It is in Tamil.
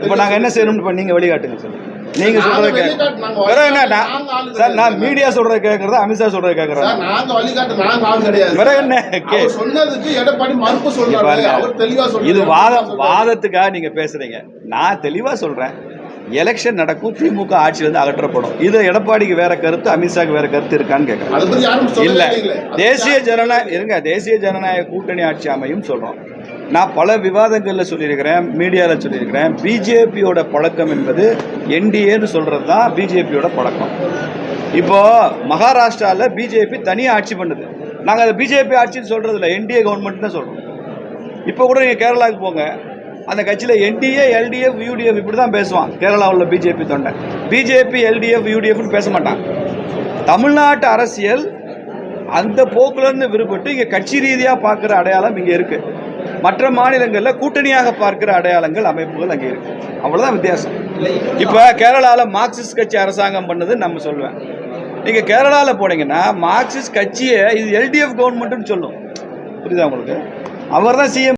இப்போ நாங்கள் என்ன செய்யணும்னு நீங்கள் வழிகாட்டுங்க சார். நீங்க சொல்றத கேட்க சார், நான் மீடியா சொல்றத கேட்கறதா அமித்ஷா சொல்றத கேட்கறதா? இது வாதத்துக்காக நீங்க பேசுறீங்க. நான் தெளிவா சொல்றேன், எலெக்ஷன் நடக்கும், திமுக ஆட்சியிலிருந்து அகற்றப்படும். இது எடப்பாடிக்கு வேற கருத்து, அமித்ஷாக்கு வேற கருத்து இருக்கான்னு கேட்கறேன். இல்ல, தேசிய ஜனநாயக கூட்டணி ஆட்சி அமையும் சொல்றோம். நான் பல விவாதங்களில் சொல்லியிருக்கிறேன், மீடியாவில் சொல்லியிருக்கிறேன். பிஜேபியோட பழக்கம் என்பது என்டிஏன்னு சொல்கிறது தான் பிஜேபியோட பழக்கம். இப்போது மகாராஷ்டிராவில் பிஜேபி தனியாக ஆட்சி பண்ணுது. நாங்கள் அதை பிஜேபி ஆட்சின்னு சொல்கிறது இல்லை, என்டிஏ கவர்மெண்ட் தான் சொல்கிறோம். இப்போ கூட நீங்கள் கேரளாவுக்கு போங்க, அந்த கட்சியில் என்டிஏ, எல்டிஎஃப், யூடிஎஃப் இப்படி தான் பேசுவான். கேரளாவில் பிஜேபி தொண்டை பிஜேபி, எல்டிஎஃப், யூடிஎஃப்னு பேச மாட்டான். தமிழ்நாட்டு அரசியல் அந்த போக்குலேருந்து விருப்பட்டு இங்கே கட்சி ரீதியாக பார்க்குற அடையாளம் இங்கே இருக்குது. மற்ற மாநிலங்களில் கூட்டணியாக பார்க்கிற அடையாளங்கள், அமைப்புகள் அங்கே இருக்கு. அவ்வளோதான் வித்தியாசம். இப்போ கேரளாவில் மார்க்சிஸ்ட் கட்சி அரசாங்கம் பண்ணது நம்ம சொல்லுவேன். நீங்கள் கேரளாவில் போனீங்கன்னா மார்க்சிஸ்ட் கட்சியை இது எல்டிஎஃப் கவர்மெண்ட்டுன்னு சொல்லும். புரியுதா உங்களுக்கு? அவர் தான் சிஎம்.